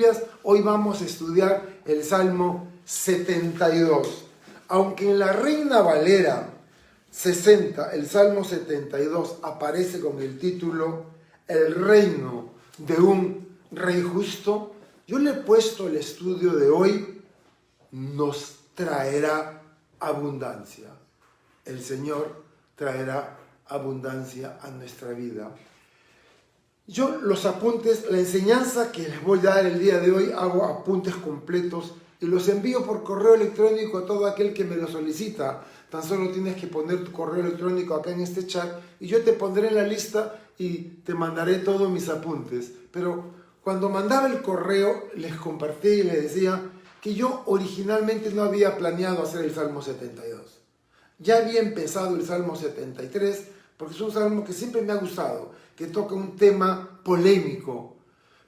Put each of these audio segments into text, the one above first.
Biblias, hoy vamos a estudiar el Salmo 72. Aunque en la Reina Valera 60, el Salmo 72 aparece con el título El reino de un rey justo, yo le he puesto el estudio de hoy, nos traerá abundancia. El Señor traerá abundancia a nuestra vida. Yo los apuntes, la enseñanza que les voy a dar el día de hoy, hago apuntes completos y los envío por correo electrónico a todo aquel que me lo solicita. Tan solo tienes que poner tu correo electrónico acá en este chat y yo te pondré en la lista y te mandaré todos mis apuntes. Pero cuando mandaba el correo les compartí y les decía que yo originalmente no había planeado hacer el Salmo 72. Ya había empezado el Salmo 73 porque es un salmo que siempre me ha gustado, que toca un tema polémico.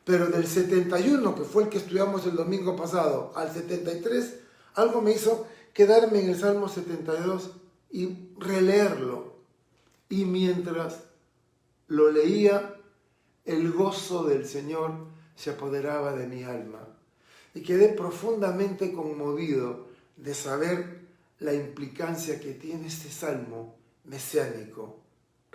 Pero del 71, que fue el que estudiamos el domingo pasado, al 73, algo me hizo quedarme en el Salmo 72 y releerlo. Y mientras lo leía, el gozo del Señor se apoderaba de mi alma. Y quedé profundamente conmovido de saber la implicancia que tiene este salmo mesiánico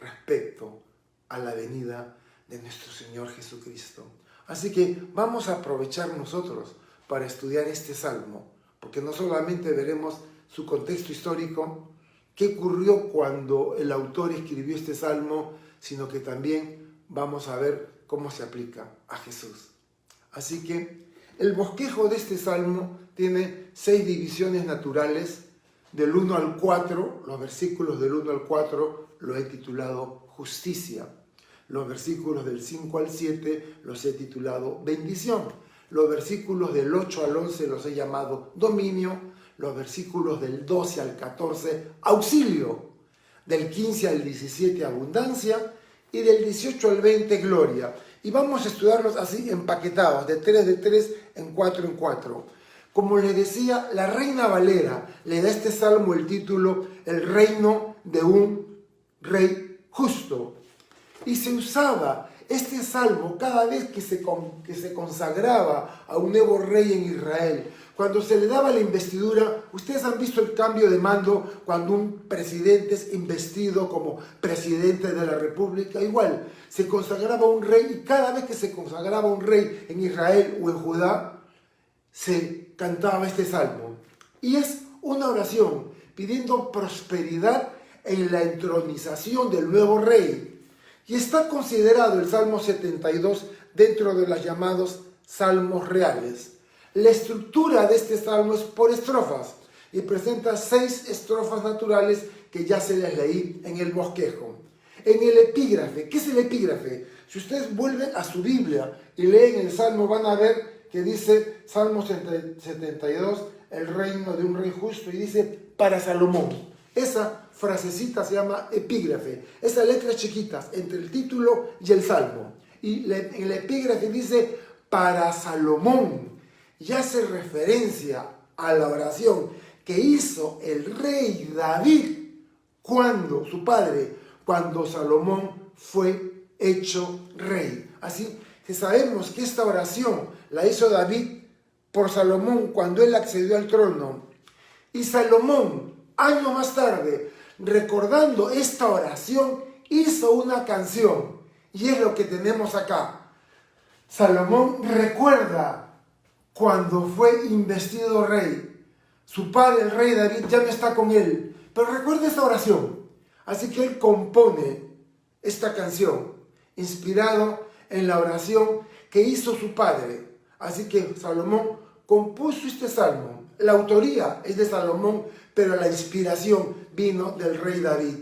respecto a la venida de nuestro Señor Jesucristo. Así que vamos a aprovechar nosotros para estudiar este salmo, porque no solamente veremos su contexto histórico, qué ocurrió cuando el autor escribió este salmo, sino que también vamos a ver cómo se aplica a Jesús. Así que el bosquejo de este salmo tiene 6 divisiones naturales, del 1 al 4, los versículos del 1 al 4 lo he titulado justicia. Los versículos del 5 al 7 los he titulado bendición. Los versículos del 8 al 11 los he llamado dominio. Los versículos del 12 al 14, auxilio. Del 15 al 17, abundancia. Y del 18 al 20, gloria. Y vamos a estudiarlos así empaquetados, de 3 en 4. Como les decía, la Reina Valera le da a este salmo el título El reino de un rey justo. Y se usaba este salmo cada vez que se consagraba a un nuevo rey en Israel. Cuando se le daba la investidura, ustedes han visto el cambio de mando cuando un presidente es investido como presidente de la República. Igual, se consagraba un rey y cada vez que se consagraba un rey en Israel o en Judá, se cantaba este salmo. Y es una oración pidiendo prosperidad en la entronización del nuevo rey. Y está considerado el Salmo 72 dentro de los llamados salmos reales. La estructura de este salmo es por estrofas y presenta 6 estrofas naturales que ya se les leí en el bosquejo. En el epígrafe, ¿qué es el epígrafe? Si ustedes vuelven a su Biblia y leen el salmo, van a ver que dice Salmo 72, el reino de un rey justo, y dice para Salomón. Esa frasecita se llama epígrafe, esas letras chiquitas entre el título y el salmo. Y en el epígrafe dice para Salomón, y hace referencia a la oración que hizo el rey David cuando Salomón fue hecho rey. Así que sabemos que esta oración la hizo David por Salomón cuando él accedió al trono. Y Salomón, años más tarde, recordando esta oración, hizo una canción. Y es lo que tenemos acá. Salomón recuerda cuando fue investido rey. Su padre, el rey David, ya no está con él. Pero recuerda esta oración. Así que él compone esta canción, inspirado en la oración que hizo su padre. Así que Salomón compuso este salmo. La autoría es de Salomón, pero la inspiración vino del rey David.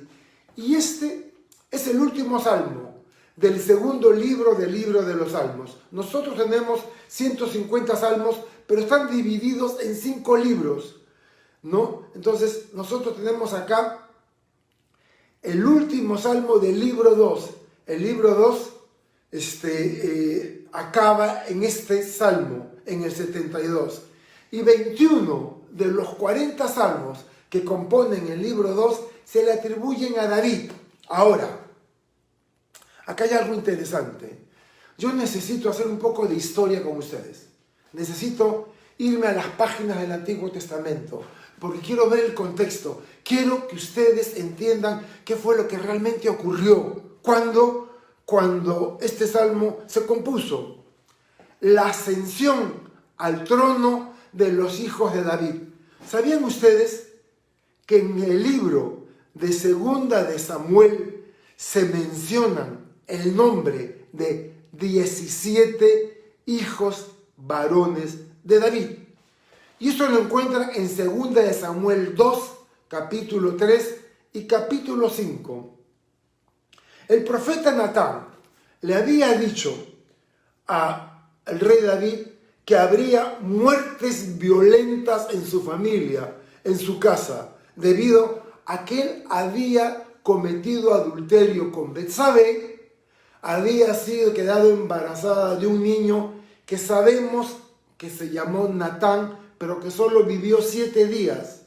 Y este es el último salmo del segundo libro de los salmos. Nosotros tenemos 150 salmos, pero están divididos en 5 libros, ¿no? Entonces nosotros tenemos acá el último salmo del libro 2. El libro 2 acaba en este salmo, en el 72. Y 21 de los 40 salmos que componen el libro 2 se le atribuyen a David. Ahora, acá hay algo interesante. Yo necesito hacer un poco de historia con ustedes. Necesito irme a las páginas del Antiguo Testamento, porque quiero ver el contexto. Quiero que ustedes entiendan qué fue lo que realmente ocurrió cuando este salmo se compuso. La ascensión al trono de los hijos de David. ¿Sabían ustedes que en el libro de Segunda de Samuel se mencionan el nombre de 17 hijos varones de David? Y esto lo encuentran en Segunda de Samuel 2, capítulo 3 y capítulo 5. El profeta Natán le había dicho al rey David que habría muertes violentas en su familia, en su casa, debido a que él había cometido adulterio con Betsabé, había sido quedado embarazada de un niño que sabemos que se llamó Natán, pero que solo vivió 7 días.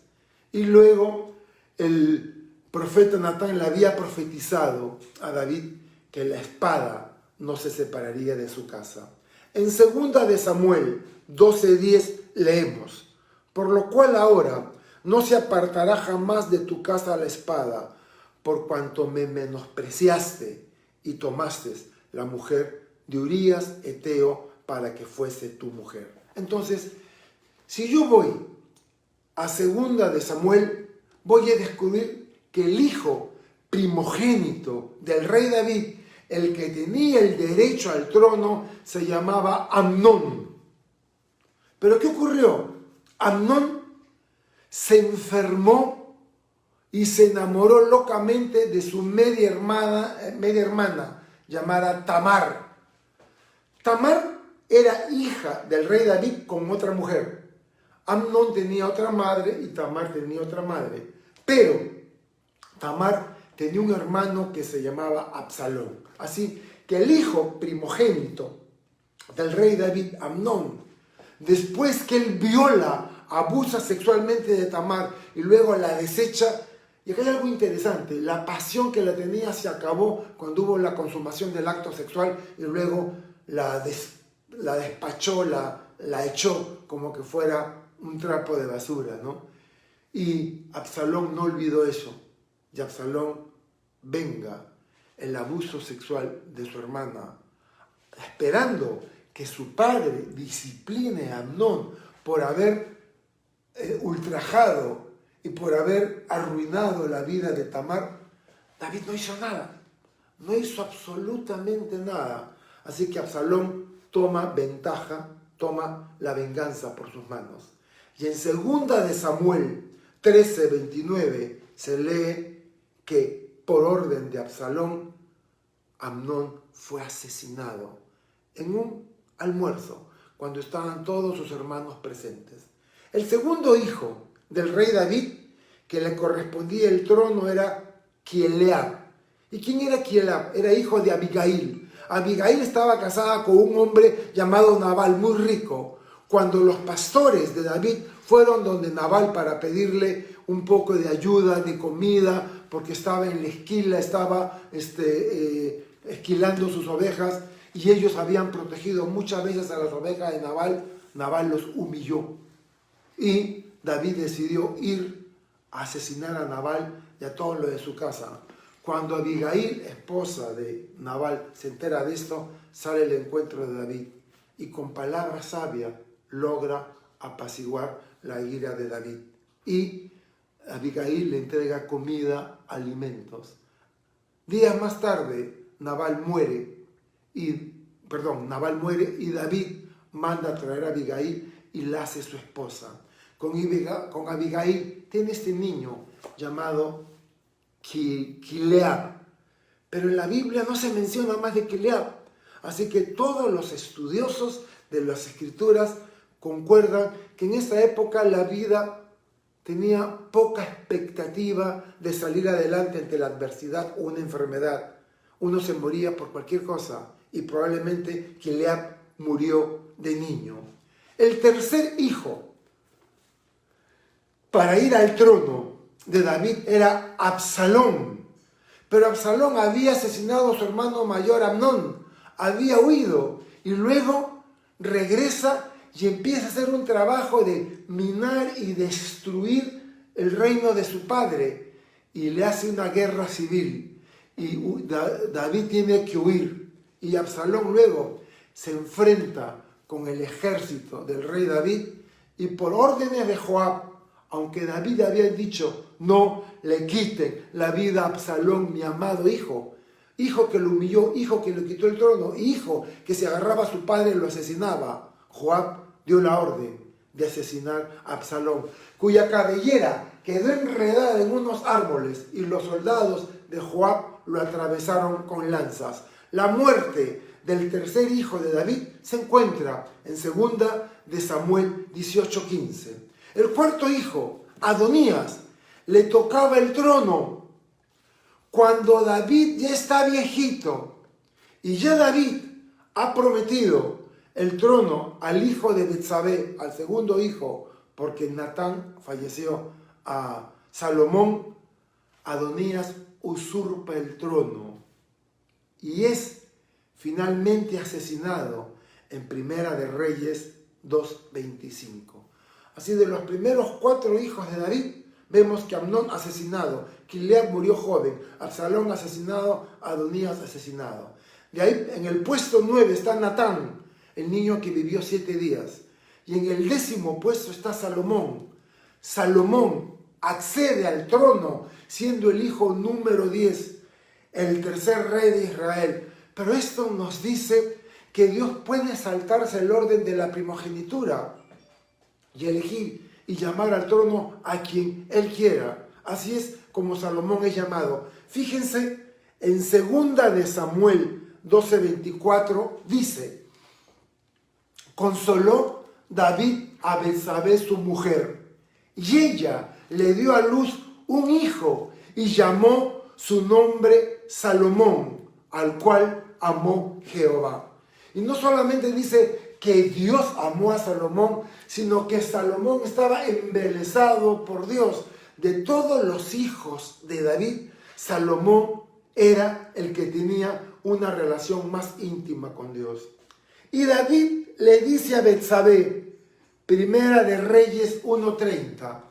Y luego el profeta Natán le había profetizado a David que la espada no se separaría de su casa. En Segunda de Samuel 12:10 leemos: por lo cual ahora no se apartará jamás de tu casa la espada, por cuanto me menospreciaste y tomaste la mujer de Urías Eteo para que fuese tu mujer. Entonces, si yo voy a Segunda de Samuel, voy a descubrir que el hijo primogénito del rey David, el que tenía el derecho al trono, se llamaba Amnón. ¿Pero qué ocurrió? Amnón se enfermó y se enamoró locamente de su media hermana llamada Tamar. Tamar era hija del rey David con otra mujer. Amnón tenía otra madre y Tamar tenía otra madre. Pero Tamar tenía un hermano que se llamaba Absalón. Así que el hijo primogénito del rey David, Amnón, después que él viola, abusa sexualmente de Tamar y luego la desecha, y acá hay algo interesante, la pasión que la tenía se acabó cuando hubo la consumación del acto sexual y luego la despachó, la echó como que fuera un trapo de basura, ¿no? Y Absalón no olvidó eso, y Absalón venga el abuso sexual de su hermana, esperando que su padre discipline a Amnón por haber ultrajado y por haber arruinado la vida de Tamar. David no hizo nada, no hizo absolutamente nada. Así que Absalón toma ventaja, toma la venganza por sus manos. Y en Segunda de Samuel 13:29 se lee que por orden de Absalón, Amnón fue asesinado en un almuerzo cuando estaban todos sus hermanos presentes. El segundo hijo del rey David, que le correspondía el trono, era Kileab. ¿Y quién era Kileab? Era hijo de Abigail. Abigail estaba casada con un hombre llamado Nabal, muy rico. Cuando los pastores de David fueron donde Nabal para pedirle un poco de ayuda, de comida, porque estaba en la esquila, estaba esquilando sus ovejas, y ellos habían protegido muchas veces a las ovejas de Nabal, Nabal los humilló. Y David decidió ir a asesinar a Nabal y a todos los de su casa. Cuando Abigail, esposa de Nabal, se entera de esto, sale al encuentro de David y con palabras sabias logra apaciguar la ira de David. Y Abigail le entrega comida, alimentos. Días más tarde, Nabal muere y David manda a traer a Abigail y la hace su esposa. Con Abigail tiene este niño llamado Kileab, pero en la Biblia no se menciona más de Kileab, así que todos los estudiosos de las Escrituras concuerdan que en esa época la vida tenía poca expectativa de salir adelante ante la adversidad o una enfermedad. Uno se moría por cualquier cosa y probablemente Kileab murió de niño. El tercer hijo para ir al trono de David era Absalón. Pero Absalón había asesinado a su hermano mayor Amnón, había huido y luego regresa y empieza a hacer un trabajo de minar y destruir el reino de su padre y le hace una guerra civil y David tiene que huir y Absalón luego se enfrenta con el ejército del rey David y por órdenes de Joab, aunque David había dicho no le quiten la vida a Absalón, mi amado hijo, hijo que lo humilló, hijo que le quitó el trono, hijo que se agarraba a su padre y lo asesinaba, Joab dio la orden de asesinar a Absalón, cuya cabellera quedó enredada en unos árboles y los soldados de Joab lo atravesaron con lanzas. La muerte del tercer hijo de David se encuentra en 2 de Samuel 18:15. El cuarto hijo, Adonías, le tocaba el trono cuando David ya está viejito y ya David ha prometido el trono al hijo de Betsabé, al segundo hijo, porque Natán falleció a Salomón. Adonías usurpa el trono y es finalmente asesinado en Primera de Reyes 2:25. Así, de los primeros 4 hijos de David, vemos que Amnón asesinado, Gilead murió joven, Absalón asesinado, Adonías asesinado. De ahí en el puesto 9 está Natán, el niño que vivió 7 días. Y en el 10º puesto está Salomón. Salomón accede al trono siendo el hijo número 10, el tercer rey de Israel. Pero esto nos dice que Dios puede saltarse el orden de la primogenitura y elegir y llamar al trono a quien Él quiera. Así es como Salomón es llamado. Fíjense, en 2 de Samuel 12:24 dice: consoló David a Betsabé su mujer, y ella le dio a luz un hijo, y llamó su nombre Salomón, al cual amó Jehová. Y no solamente dice que Dios amó a Salomón, sino que Salomón estaba embelesado por Dios. De todos los hijos de David, Salomón era el que tenía una relación más íntima con Dios. Y David le dice a Betsabé, Primera de Reyes 1:30,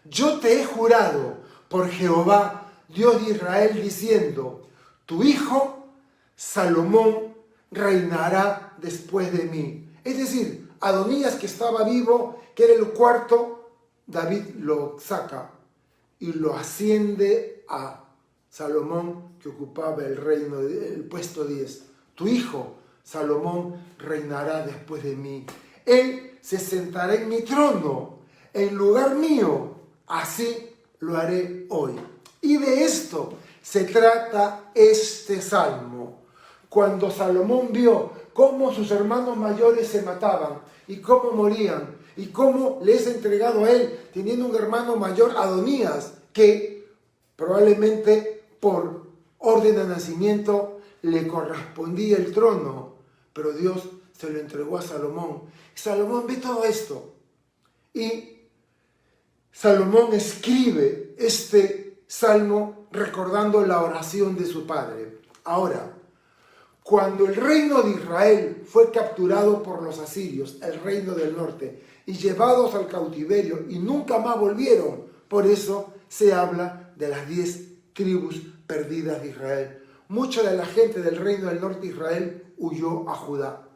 yo te he jurado por Jehová, Dios de Israel, diciendo, tu hijo Salomón reinará después de mí. Es decir, Adonías, que estaba vivo, que era el cuarto, David lo saca y lo asciende a Salomón, que ocupaba el reino, el puesto 10. Tu hijo Salomón reinará después de mí. Él se sentará en mi trono, en lugar mío. Así lo haré hoy. Y de esto se trata este salmo. Cuando Salomón vio cómo sus hermanos mayores se mataban y cómo morían y cómo le es entregado a él, teniendo un hermano mayor, Adonías, que probablemente por orden de nacimiento le correspondía el trono, pero Dios se lo entregó a Salomón. Salomón ve todo esto y Salomón escribe este salmo recordando la oración de su padre. Ahora, cuando el reino de Israel fue capturado por los asirios, el reino del norte, y llevados al cautiverio y nunca más volvieron, por eso se habla de las 10 tribus perdidas de Israel. Mucha de la gente del reino del norte de Israel huyó a Judá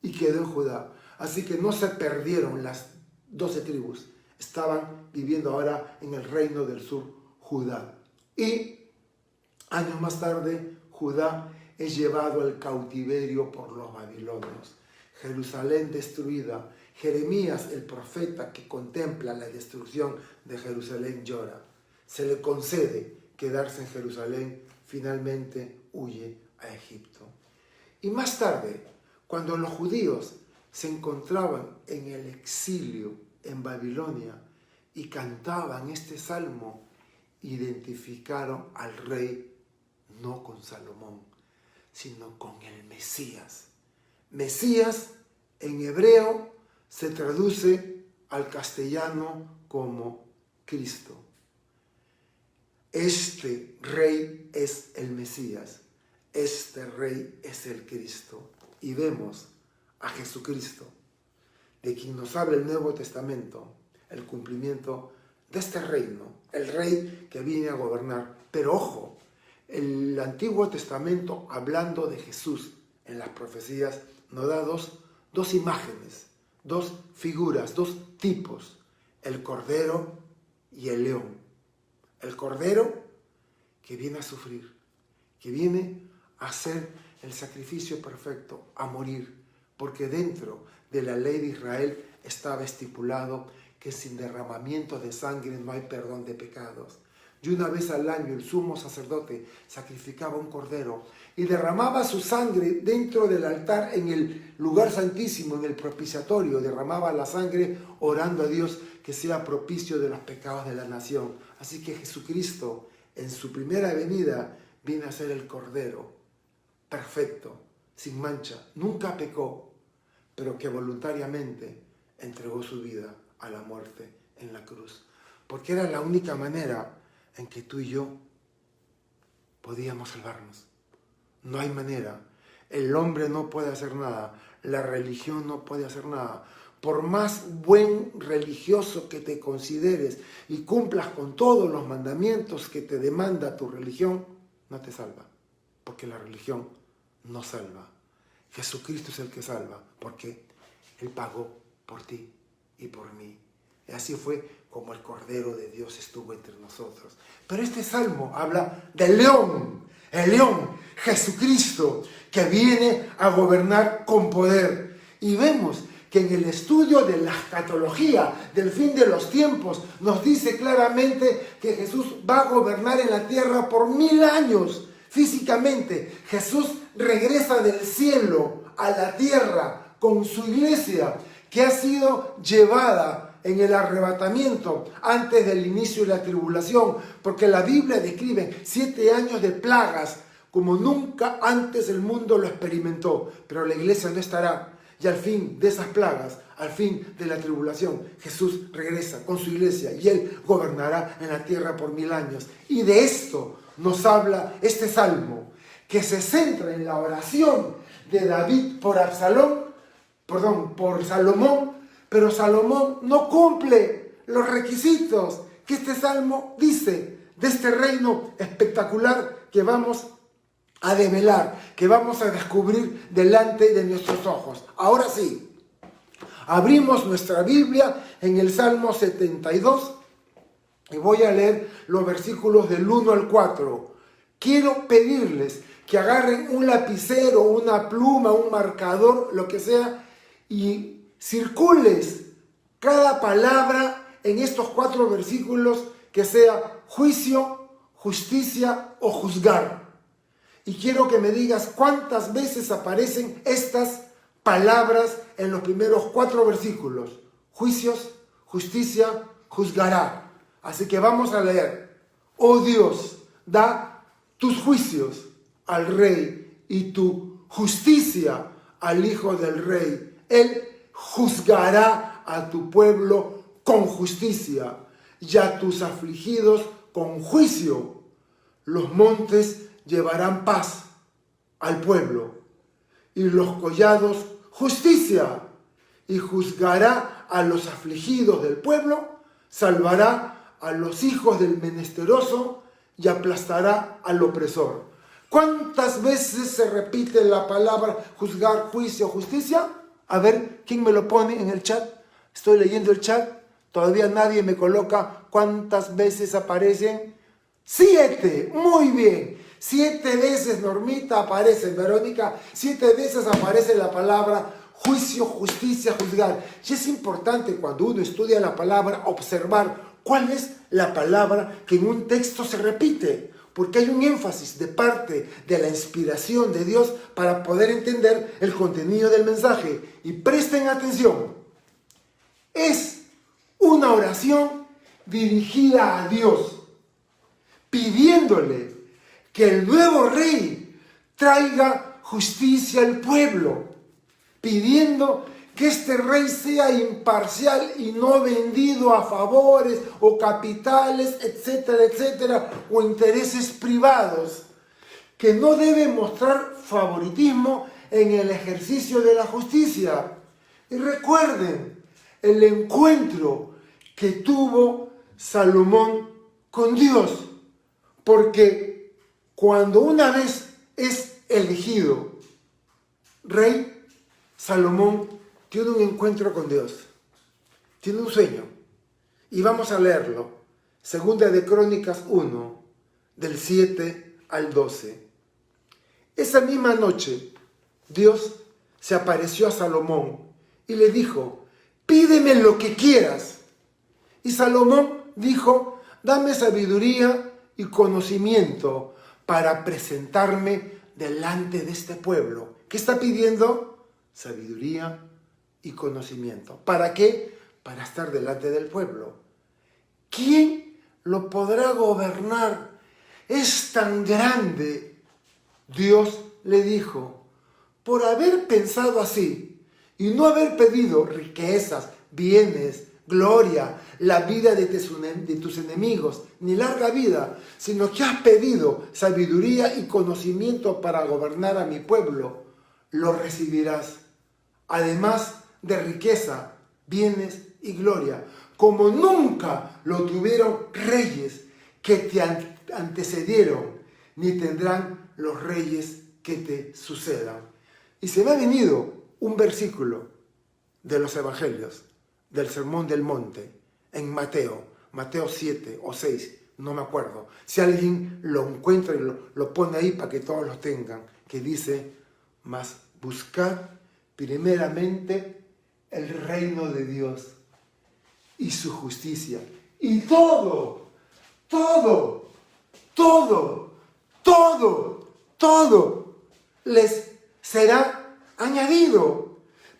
y quedó en Judá. Así que no se perdieron las 12 tribus. Estaban viviendo ahora en el reino del sur, Judá. Y años más tarde, Judá es llevado al cautiverio por los babilonios. Jerusalén destruida. Jeremías, el profeta que contempla la destrucción de Jerusalén, llora. Se le concede quedarse en Jerusalén. Finalmente huye a Egipto. Y más tarde, cuando los judíos se encontraban en el exilio en Babilonia y cantaban este salmo, identificaron al rey no con Salomón, sino con el Mesías. Mesías en hebreo se traduce al castellano como Cristo. Este rey es el Mesías, este rey es el Cristo. Y vemos a Jesucristo de quien nos habla el Nuevo Testamento, el cumplimiento de este reino, el rey que viene a gobernar. Pero ojo, el Antiguo Testamento, hablando de Jesús en las profecías, nos da dos imágenes, dos figuras, dos tipos: el cordero y el león. El cordero que viene a sufrir, que viene a hacer el sacrificio perfecto, a morir, porque dentro de la ley de Israel estaba estipulado que sin derramamiento de sangre no hay perdón de pecados. Y una vez al año el sumo sacerdote sacrificaba un cordero y derramaba su sangre dentro del altar en el lugar santísimo, en el propiciatorio. Derramaba la sangre orando a Dios que sea propicio de los pecados de la nación. Así que Jesucristo, en su primera venida, viene a ser el cordero perfecto, sin mancha. Nunca pecó, pero que voluntariamente entregó su vida a la muerte en la cruz. Porque era la única manera en que tú y yo podíamos salvarnos. No hay manera. El hombre no puede hacer nada. La religión no puede hacer nada. Por más buen religioso que te consideres y cumplas con todos los mandamientos que te demanda tu religión, no te salva. Porque la religión no salva. Jesucristo es el que salva. Porque Él pagó por ti y por mí. Y así fue como el Cordero de Dios estuvo entre nosotros. Pero este salmo habla del león, el león, Jesucristo, que viene a gobernar con poder. Y vemos que en el estudio de la escatología, del fin de los tiempos, nos dice claramente que Jesús va a gobernar en la tierra por 1000 años. Físicamente, Jesús regresa del cielo a la tierra con su iglesia, que ha sido llevada en el arrebatamiento antes del inicio de la tribulación, porque la Biblia describe 7 años de plagas como nunca antes el mundo lo experimentó, pero la iglesia no estará. Y al fin de esas plagas, al fin de la tribulación, Jesús regresa con su iglesia y Él gobernará en la tierra por 1000 años. Y de esto nos habla este salmo, que se centra en la oración de David por Salomón, pero Salomón no cumple los requisitos que este salmo dice de este reino espectacular que vamos a develar, que vamos a descubrir delante de nuestros ojos. Ahora sí, abrimos nuestra Biblia en el Salmo 72 y voy a leer los versículos del 1 al 4. Quiero pedirles que agarren un lapicero, una pluma, un marcador, lo que sea, y circules cada palabra en estos 4 versículos, que sea juicio, justicia o juzgar. Y quiero que me digas cuántas veces aparecen estas palabras en los primeros 4 versículos. Juicios, justicia, juzgará. Así que vamos a leer. Oh Dios, da tus juicios al rey y tu justicia al hijo del rey. Él juzgará a tu pueblo con justicia y a tus afligidos con juicio. Los montes llevarán paz al pueblo y los collados justicia, y juzgará a los afligidos del pueblo, salvará a los hijos del menesteroso y aplastará al opresor. ¿Cuántas veces se repite la palabra juzgar, juicio, justicia? A ver, ¿quién me lo pone en el chat? Estoy leyendo el chat. Todavía nadie me coloca cuántas veces aparecen. 7. Muy bien. 7 veces, Normita, aparece. Verónica, 7 veces aparece la palabra juicio, justicia, juzgar. Y es importante cuando uno estudia la palabra observar cuál es la palabra que en un texto se repite. Porque hay un énfasis de parte de la inspiración de Dios para poder entender el contenido del mensaje. Y presten atención. Es una oración dirigida a Dios, pidiéndole que el nuevo rey traiga justicia al pueblo, pidiendo que este rey sea imparcial y no vendido a favores o capitales, etcétera, etcétera, o intereses privados, que no debe mostrar favoritismo en el ejercicio de la justicia. Y recuerden el encuentro que tuvo Salomón con Dios. Porque cuando una vez es elegido rey, Salomón tiene un encuentro con Dios. Tiene un sueño. Y vamos a leerlo. Segunda de Crónicas 1, del 7 al 12. Esa misma noche, Dios se apareció a Salomón y le dijo: pídeme lo que quieras. Y Salomón dijo: dame sabiduría y conocimiento para presentarme delante de este pueblo. ¿Qué está pidiendo? Sabiduría y conocimiento. ¿Para qué? Para estar delante del pueblo. ¿Quién lo podrá gobernar? Es tan grande. Dios le dijo: por haber pensado así y no haber pedido riquezas, bienes, gloria, la vida de tus enemigos, ni larga vida, sino que has pedido sabiduría y conocimiento para gobernar a mi pueblo, lo recibirás. Además de riqueza, bienes y gloria, como nunca lo tuvieron reyes que te antecedieron, ni tendrán los reyes que te sucedan. Y se me ha venido un versículo de los evangelios, del Sermón del Monte, en Mateo 7 o 6, no me acuerdo. Si alguien lo encuentra y lo pone ahí para que todos lo tengan, que dice: mas buscad primeramente el reino de Dios y su justicia, y todo les será añadido.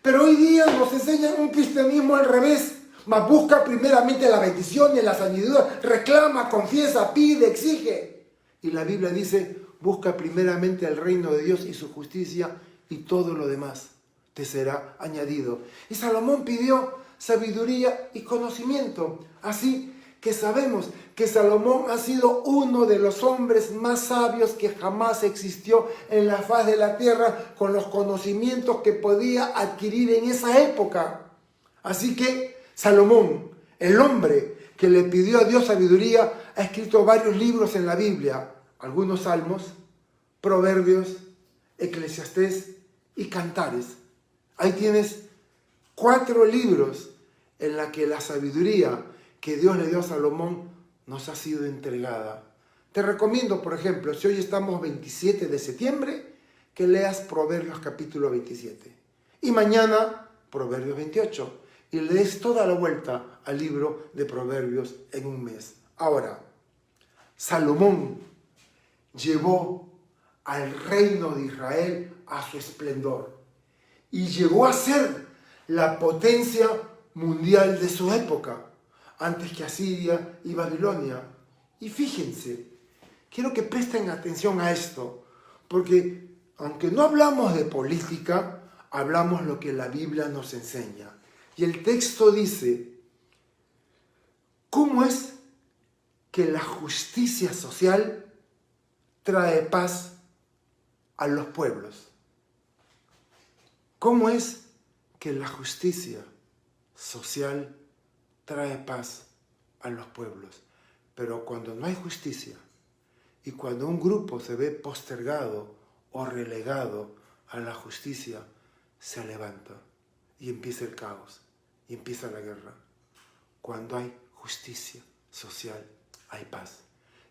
Pero hoy día nos enseñan un cristianismo al revés. Mas busca primeramente la bendición y la sanidad, reclama, confiesa, pide, exige. Y la Biblia dice: busca primeramente el reino de Dios y su justicia, y todo lo demás te será añadido. Y Salomón pidió sabiduría y conocimiento. Así que sabemos que Salomón ha sido uno de los hombres más sabios que jamás existió en la faz de la tierra, con los conocimientos que podía adquirir en esa época. Así que Salomón, el hombre que le pidió a Dios sabiduría, ha escrito varios libros en la Biblia, algunos salmos, proverbios, Eclesiastés y Cantares. Ahí tienes 4 libros en los que la sabiduría que Dios le dio a Salomón nos ha sido entregada. Te recomiendo, por ejemplo, si hoy estamos 27 de septiembre, que leas Proverbios capítulo 27. Y mañana, Proverbios 28. Y le des toda la vuelta al libro de Proverbios en un mes. Ahora, Salomón llevó al reino de Israel a su esplendor y llegó a ser la potencia mundial de su época, antes que Asiria y Babilonia. Y fíjense, quiero que presten atención a esto, porque aunque no hablamos de política, hablamos lo que la Biblia nos enseña. Y el texto dice: ¿cómo es que la justicia social trae paz a los pueblos? ¿Cómo es que la justicia social trae paz a los pueblos? Pero cuando no hay justicia y cuando un grupo se ve postergado o relegado a la justicia, se levanta y empieza el caos y empieza la guerra. Cuando hay justicia social, hay paz.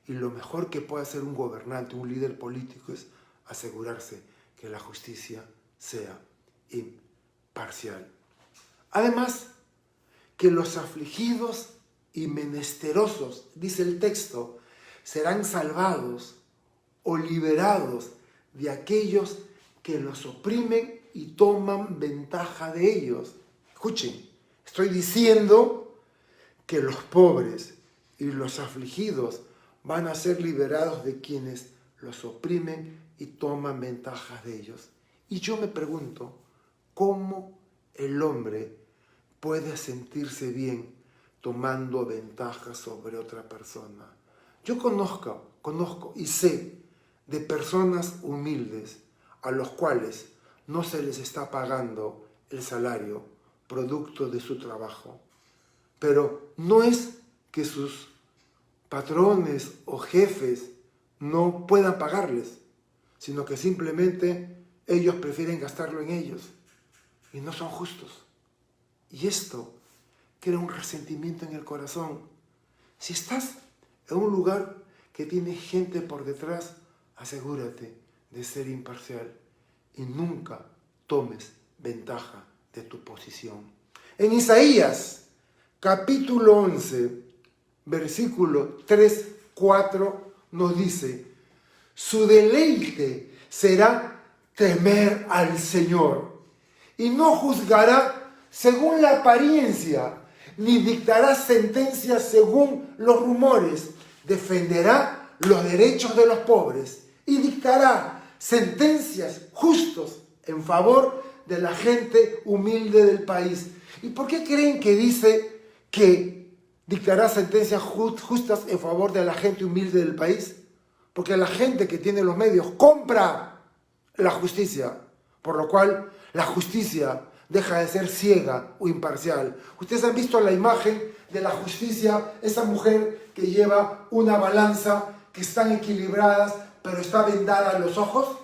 Y lo mejor que puede hacer un gobernante, un líder político, es asegurarse que la justicia sea imparcial. Además, que los afligidos y menesterosos, dice el texto, serán salvados o liberados de aquellos que los oprimen y toman ventaja de ellos. Escuchen, estoy diciendo que los pobres y los afligidos van a ser liberados de quienes los oprimen y toman ventajas de ellos. Y yo me pregunto, ¿cómo el hombre puede sentirse bien tomando ventaja sobre otra persona? Yo conozco y sé de personas humildes a los cuales no se les está pagando el salario producto de su trabajo. Pero no es que sus patrones o jefes no puedan pagarles, sino que simplemente ellos prefieren gastarlo en ellos y no son justos. Y esto crea un resentimiento en el corazón. Si estás en un lugar que tiene gente por detrás, asegúrate de ser imparcial y nunca tomes ventaja de tu posición. En Isaías, capítulo 11, versículo 3, 4, nos dice: su deleite será temer al Señor, y no juzgará según la apariencia, ni dictará sentencias según los rumores. Defenderá los derechos de los pobres y dictará sentencias justas en favor de la gente humilde del país. ¿Y por qué creen que dice que dictará sentencias justas en favor de la gente humilde del país? Porque la gente que tiene los medios compra la justicia, por lo cual la justicia deja de ser ciega o imparcial. Ustedes han visto la imagen de la justicia, esa mujer que lleva una balanza, que están equilibradas, pero está vendada a los ojos.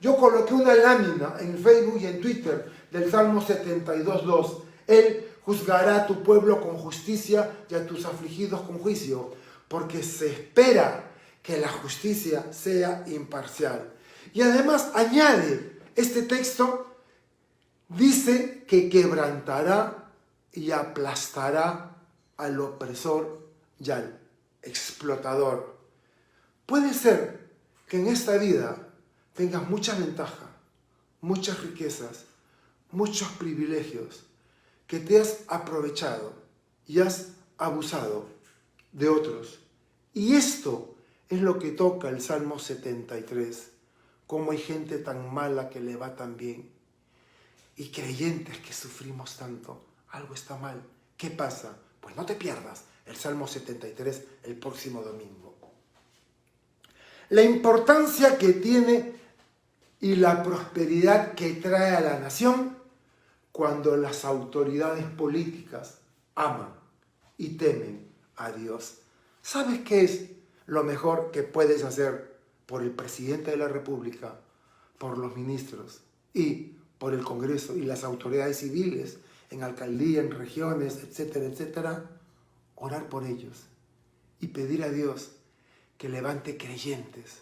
Yo coloqué una lámina en Facebook y en Twitter del Salmo 72:2. Él juzgará a tu pueblo con justicia y a tus afligidos con juicio, porque se espera que la justicia sea imparcial. Y además añade este texto, dice que quebrantará y aplastará al opresor y al explotador. Puede ser que en esta vida tengas mucha ventaja, muchas riquezas, muchos privilegios, que te has aprovechado y has abusado de otros. Y esto es lo que toca el Salmo 73. Cómo hay gente tan mala que le va tan bien. Y creyentes que sufrimos tanto. Algo está mal. ¿Qué pasa? Pues no te pierdas el Salmo 73 el próximo domingo. La importancia que tiene y la prosperidad que trae a la nación cuando las autoridades políticas aman y temen a Dios. ¿Sabes qué es lo mejor que puedes hacer por el presidente de la República, por los ministros y por el Congreso y las autoridades civiles, en alcaldía, en regiones, etcétera, etcétera? Orar por ellos y pedir a Dios que levante creyentes,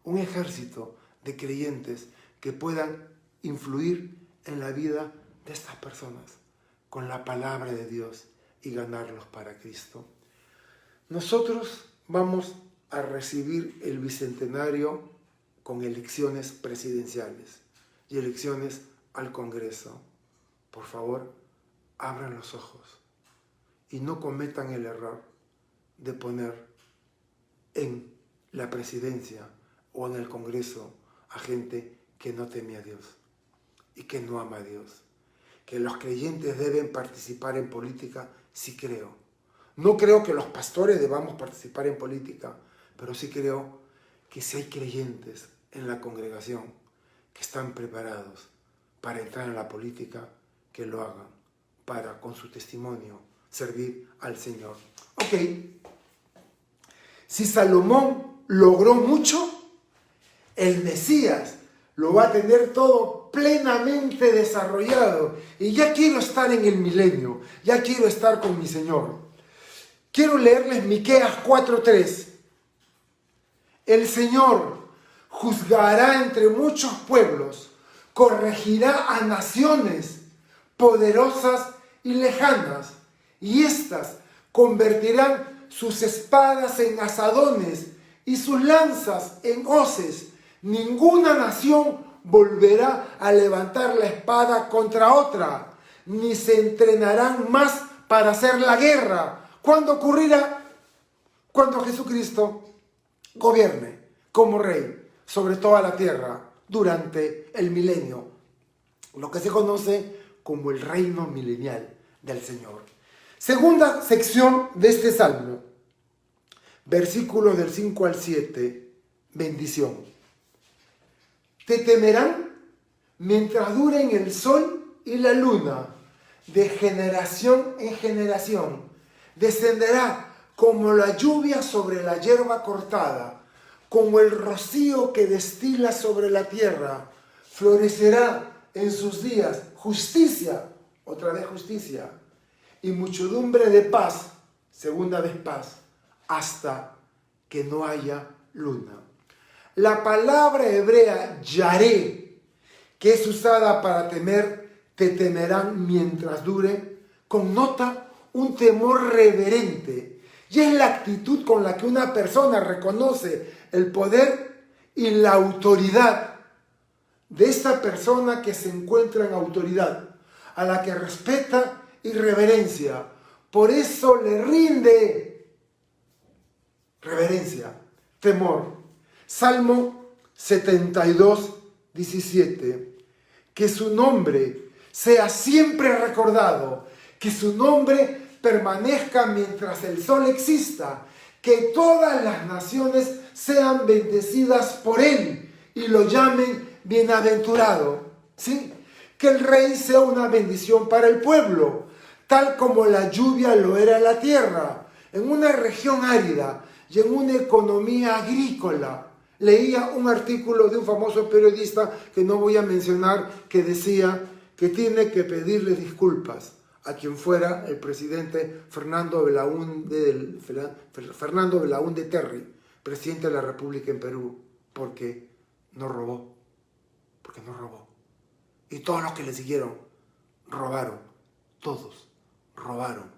un ejército de creyentes que puedan influir en la vida de estas personas con la palabra de Dios y ganarlos para Cristo. Nosotros vamos a recibir el bicentenario con elecciones presidenciales y elecciones al Congreso. Por favor, abran los ojos y no cometan el error de poner en la presidencia o en el Congreso a gente que no teme a Dios y que no ama a Dios. Que los creyentes deben participar en política, sí creo. No creo que los pastores debamos participar en política, pero sí creo que si hay creyentes en la congregación que están preparados para entrar en la política, que lo hagan para, con su testimonio, servir al Señor. Ok, si Salomón logró mucho, el Mesías lo va a tener todo plenamente desarrollado. Y ya quiero estar en el milenio, ya quiero estar con mi Señor. Quiero leerles Miqueas 4:3. El Señor juzgará entre muchos pueblos, corregirá a naciones poderosas y lejanas, y éstas convertirán sus espadas en asadones y sus lanzas en hoces. Ninguna nación volverá a levantar la espada contra otra, ni se entrenarán más para hacer la guerra. ¿Cuándo ocurrirá? Cuando Jesucristo gobierne como rey sobre toda la tierra durante el milenio, lo que se conoce como el reino milenial del Señor. Segunda sección de este salmo, versículos del 5 al 7, bendición. Te temerán mientras duren el sol y la luna, de generación en generación. Descenderá como la lluvia sobre la hierba cortada, como el rocío que destila sobre la tierra. Florecerá en sus días justicia, otra vez justicia, y muchedumbre de paz, segunda vez paz, hasta que no haya luna. La palabra hebrea yaré, que es usada para temer, te temerán mientras dure, connota un temor reverente, y es la actitud con la que una persona reconoce el poder y la autoridad de esta persona que se encuentra en autoridad, a la que respeta y reverencia. Por eso le rinde reverencia, temor. Salmo 72, 17. Que su nombre sea siempre recordado, que su nombre permanezca mientras el sol exista, que todas las naciones sean bendecidas por él y lo llamen bienaventurado. ¿Sí? Que el rey sea una bendición para el pueblo, tal como la lluvia lo era en la tierra, en una región árida y en una economía agrícola. Leía un artículo de un famoso periodista que no voy a mencionar, que decía que tiene que pedirle disculpas a quien fuera el presidente Fernando Belaúnde Terry, presidente de la República en Perú, porque no robó. Y todos los que le siguieron robaron. Todos robaron.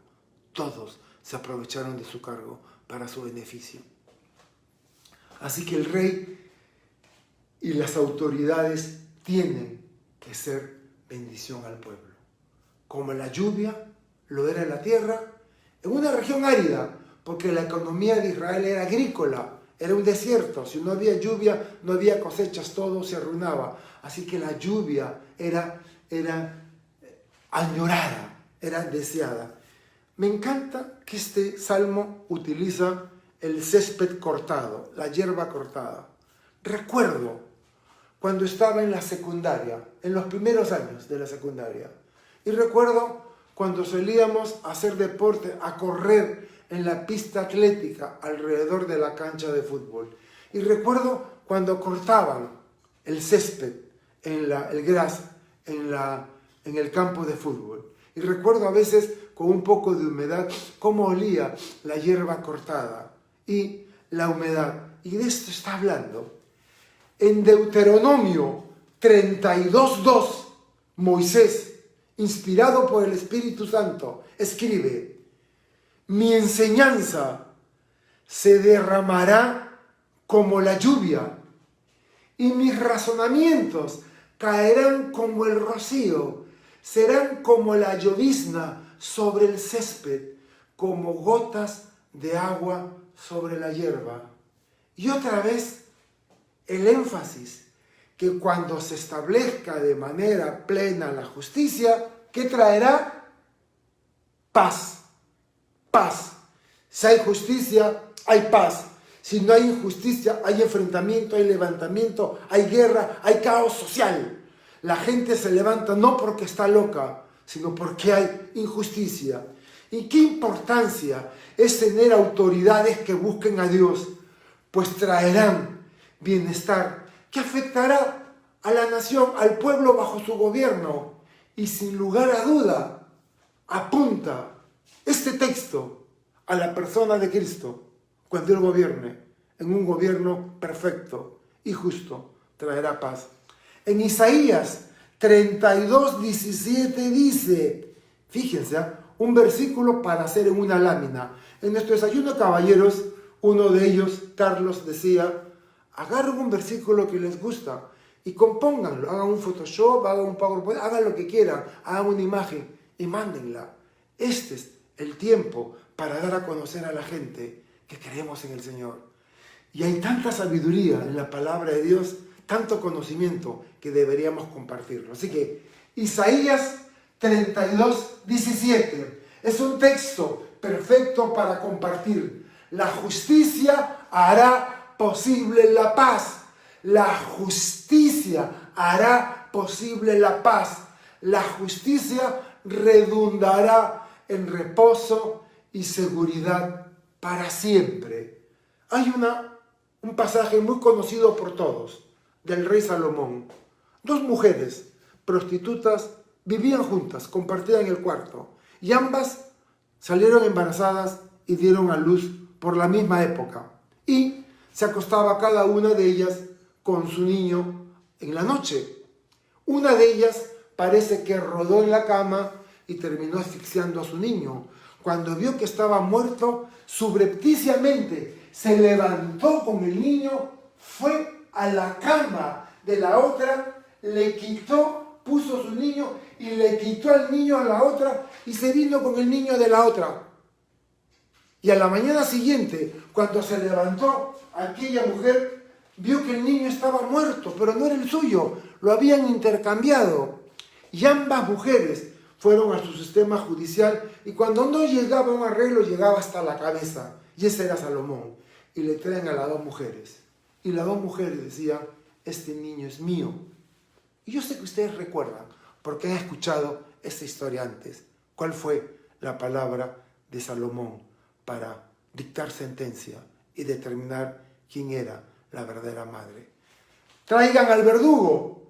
Todos se aprovecharon de su cargo para su beneficio. Así que el rey y las autoridades tienen que ser bendición al pueblo. Como la lluvia lo era en la tierra, en una región árida, porque la economía de Israel era agrícola, era un desierto. Si no había lluvia, no había cosechas, todo se arruinaba. Así que la lluvia era añorada, era deseada. Me encanta que este salmo utiliza el césped cortado, la hierba cortada. Recuerdo cuando estaba en la secundaria, en los primeros años de la secundaria, y recuerdo cuando solíamos hacer deporte, a correr en la pista atlética alrededor de la cancha de fútbol. Y recuerdo cuando cortaban el césped, el gras, en el campo de fútbol. Y recuerdo a veces con un poco de humedad cómo olía la hierba cortada y la humedad. Y de esto está hablando. En Deuteronomio 32:2, Moisés, inspirado por el Espíritu Santo, escribe: mi enseñanza se derramará como la lluvia, y mis razonamientos caerán como el rocío, serán como la llovizna sobre el césped, como gotas de agua sobre la hierba. Y otra vez, el énfasis, que cuando se establezca de manera plena la justicia, ¿qué traerá? Paz. Paz. Si hay justicia, hay paz. Si no hay injusticia, hay enfrentamiento, hay levantamiento, hay guerra, hay caos social. La gente se levanta no porque está loca, sino porque hay injusticia. ¿Y qué importancia es tener autoridades que busquen a Dios? Pues traerán bienestar que afectará a la nación, al pueblo bajo su gobierno. Y sin lugar a duda, apunta este texto a la persona de Cristo. Cuando Él gobierne, en un gobierno perfecto y justo, traerá paz. En Isaías 32:17 dice, fíjense, un versículo para hacer en una lámina. En nuestro desayuno, caballeros, uno de ellos, Carlos, decía: agarren un versículo que les gusta y compónganlo, hagan un Photoshop, hagan un PowerPoint, hagan lo que quieran, hagan una imagen y mándenla. Este es el tiempo para dar a conocer a la gente que creemos en el Señor. Y hay tanta sabiduría en la palabra de Dios, tanto conocimiento, que deberíamos compartirlo. Así que Isaías 32:17 es un texto perfecto para compartir. La justicia hará posible la paz. La justicia hará posible la paz. La justicia redundará en reposo y seguridad para siempre. Hay un pasaje muy conocido por todos, del rey Salomón. Dos mujeres prostitutas vivían juntas, compartían el cuarto, y ambas salieron embarazadas y dieron a luz por la misma época. Y se acostaba cada una de ellas con su niño en la noche. Una de ellas parece que rodó en la cama y terminó asfixiando a su niño. Cuando vio que estaba muerto, subrepticiamente se levantó con el niño, fue a la cama de la otra, le quitó, puso su niño y le quitó al niño a la otra y se vino con el niño de la otra. Y a la mañana siguiente, cuando se levantó aquella mujer, vio que el niño estaba muerto, pero no era el suyo, lo habían intercambiado. Y ambas mujeres fueron a su sistema judicial y cuando no llegaba a un arreglo, llegaba hasta la cabeza. Y ese era Salomón. Y le traen a las dos mujeres. Y las dos mujeres decían, este niño es mío. Y yo sé que ustedes recuerdan, porque han escuchado esta historia antes. ¿Cuál fue la palabra de Salomón para dictar sentencia y determinar quién era la verdadera madre? Traigan al verdugo,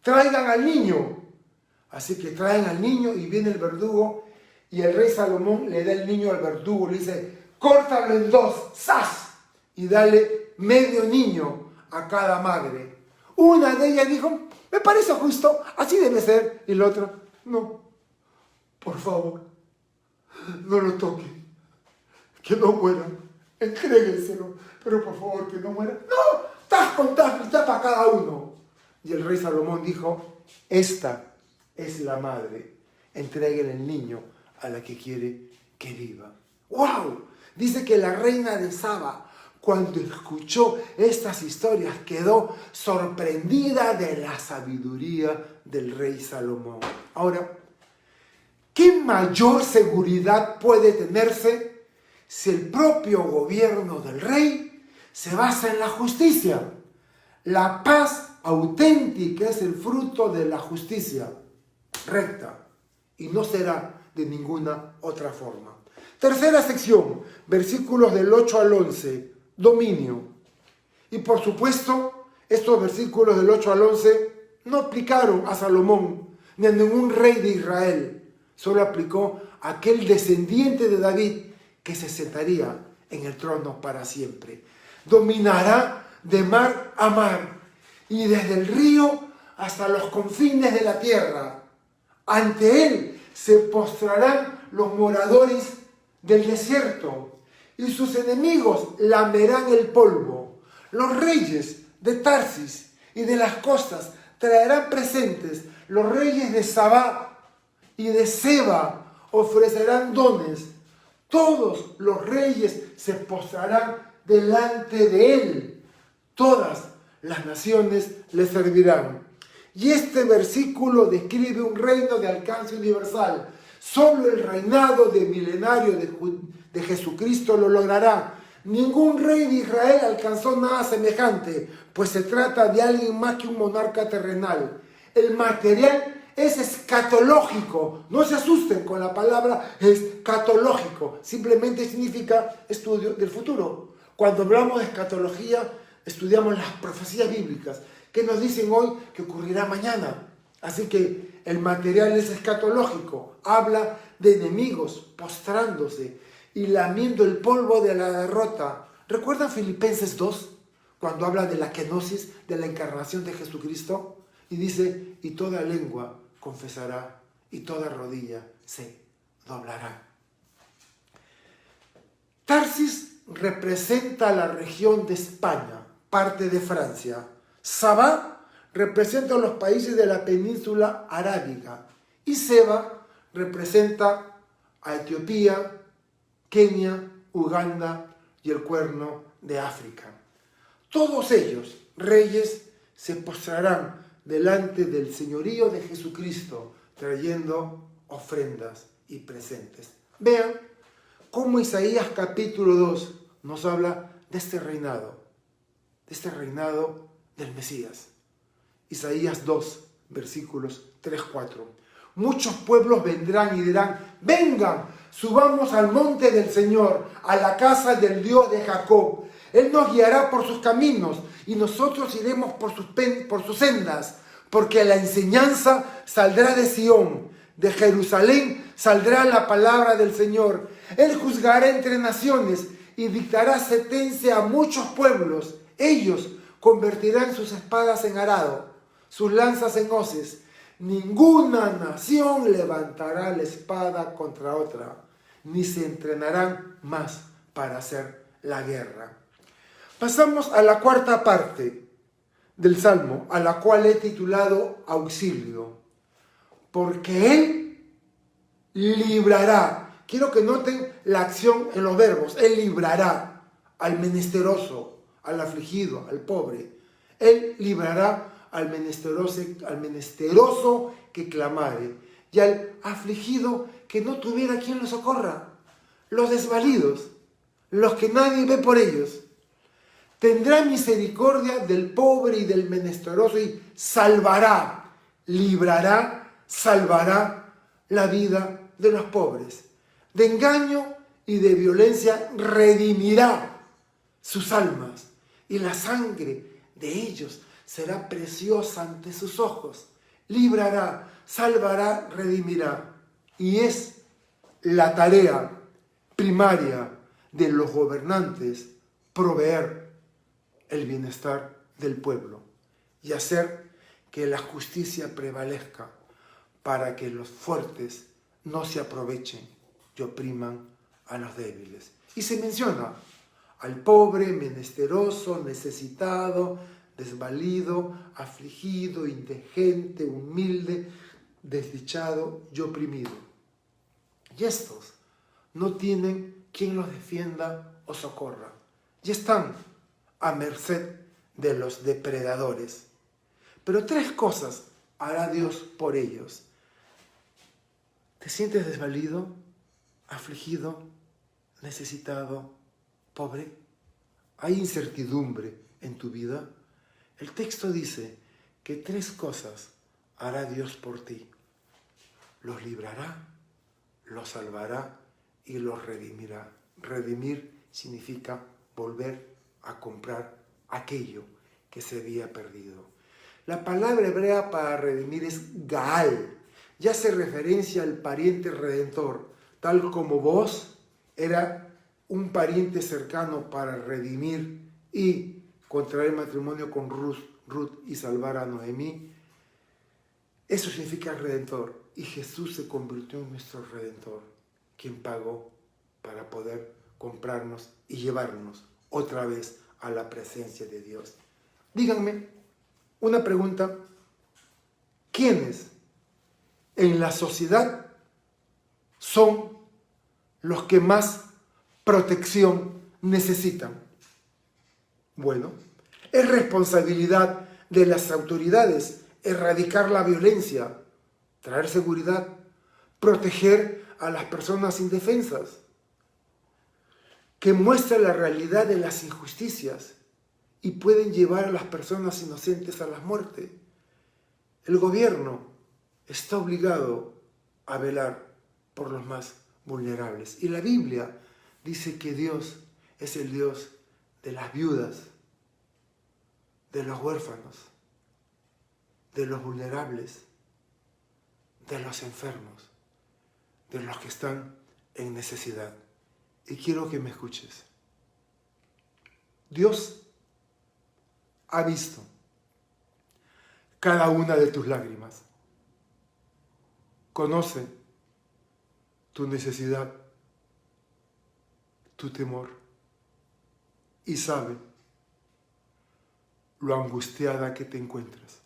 traigan al niño. Así que traen al niño y viene el verdugo y el rey Salomón le da el niño al verdugo, le dice, córtalo en dos, ¡zas! Y dale medio niño a cada madre. Una de ellas dijo, me parece justo, así debe ser. Y la otra, no, por favor, no lo toquen, que no muera, entréguenselo, pero por favor que no muera. No, tas con tas, mitad para cada uno. Y el rey Salomón dijo, esta es la madre, entreguen el niño a la que quiere que viva. ¡Wow! Dice que la reina de Saba, cuando escuchó estas historias, quedó sorprendida de la sabiduría del rey Salomón. Ahora, ¿qué mayor seguridad puede tenerse si el propio gobierno del rey se basa en la justicia? La paz auténtica es el fruto de la justicia recta y no será de ninguna otra forma. Tercera sección, versículos del 8 al 11, dominio. Y por supuesto, estos versículos del 8 al 11 no aplicaron a Salomón ni a ningún rey de Israel. Solo aplicó a aquel descendiente de David que se sentaría en el trono para siempre. Dominará de mar a mar y desde el río hasta los confines de la tierra. Ante él se postrarán los moradores del desierto y sus enemigos lamerán el polvo. Los reyes de Tarsis y de las costas traerán presentes. Los reyes de Sabá y de Seba ofrecerán dones. Todos los reyes se postrarán delante de él. Todas las naciones le servirán. Y este versículo describe un reino de alcance universal. Solo el reinado de milenario de Jesucristo lo logrará. Ningún rey de Israel alcanzó nada semejante, pues se trata de alguien más que un monarca terrenal. El material es escatológico. No se asusten con la palabra escatológico. Simplemente significa estudio del futuro. Cuando hablamos de escatología, estudiamos las profecías bíblicas que nos dicen hoy que ocurrirá mañana. Así que el material es escatológico. Habla de enemigos postrándose y lamiendo el polvo de la derrota. ¿Recuerdan Filipenses 2? Cuando habla de la kenosis, de la encarnación de Jesucristo. Y dice, y toda lengua confesará y toda rodilla se doblará. Tarsis representa la región de España, parte de Francia. Sabá representa los países de la península arábiga y Seba representa a Etiopía, Kenia, Uganda y el Cuerno de África. Todos ellos, reyes, se postrarán delante del señorío de Jesucristo, trayendo ofrendas y presentes. Vean cómo Isaías capítulo 2 nos habla de este reinado del Mesías. Isaías 2, versículos 3-4. muchos pueblos vendrán y dirán: vengan, subamos al monte del Señor, a la casa del Dios de Jacob. Él nos guiará por sus caminos y nosotros iremos por sus sendas, porque la enseñanza saldrá de Sión, de Jerusalén saldrá la palabra del Señor. Él juzgará entre naciones y dictará sentencia a muchos pueblos. Ellos convertirán sus espadas en arado, sus lanzas en hoces. Ninguna nación levantará la espada contra otra, ni se entrenarán más para hacer la guerra. Pasamos a la cuarta parte del Salmo, a la cual he titulado Auxilio. Porque Él librará. Quiero que noten la acción en los verbos. Él librará al menesteroso, al afligido, al pobre. Él librará al menesteroso que clamare, y al afligido que no tuviera quien lo socorra. Los desvalidos, los que nadie ve por ellos. Tendrá misericordia del pobre y del menesteroso y salvará, librará, salvará la vida de los pobres. De engaño y de violencia redimirá sus almas, y la sangre de ellos será preciosa ante sus ojos. Librará, salvará, redimirá. Y es la tarea primaria de los gobernantes proveer el bienestar del pueblo y hacer que la justicia prevalezca para que los fuertes no se aprovechen y opriman a los débiles. Y se menciona al pobre, menesteroso, necesitado, desvalido, afligido, indigente, humilde, desdichado y oprimido. Y estos no tienen quien los defienda o socorra. Y están a merced de los depredadores. Pero 3 cosas hará Dios por ellos. ¿Te sientes desvalido, afligido, necesitado, pobre? ¿Hay incertidumbre en tu vida? El texto dice que 3 cosas hará Dios por ti. Los librará, los salvará y los redimirá. Redimir significa volver a comprar aquello que se había perdido. La palabra hebrea para redimir es Gaal, y hace referencia al pariente redentor, tal como vos era un pariente cercano para redimir y contraer matrimonio con Ruth y salvar a Noemí. Eso significa redentor, y Jesús se convirtió en nuestro redentor, quien pagó para poder comprarnos y llevarnos otra vez a la presencia de Dios. Díganme una pregunta: ¿quiénes en la sociedad son los que más protección necesitan? Bueno, es responsabilidad de las autoridades erradicar la violencia, traer seguridad, proteger a las personas indefensas, que muestra la realidad de las injusticias y pueden llevar a las personas inocentes a la muerte. El gobierno está obligado a velar por los más vulnerables. Y la Biblia dice que Dios es el Dios de las viudas, de los huérfanos, de los vulnerables, de los enfermos, de los que están en necesidad. Y quiero que me escuches. Dios ha visto cada una de tus lágrimas. Conoce tu necesidad, tu temor, y sabe lo angustiada que te encuentras.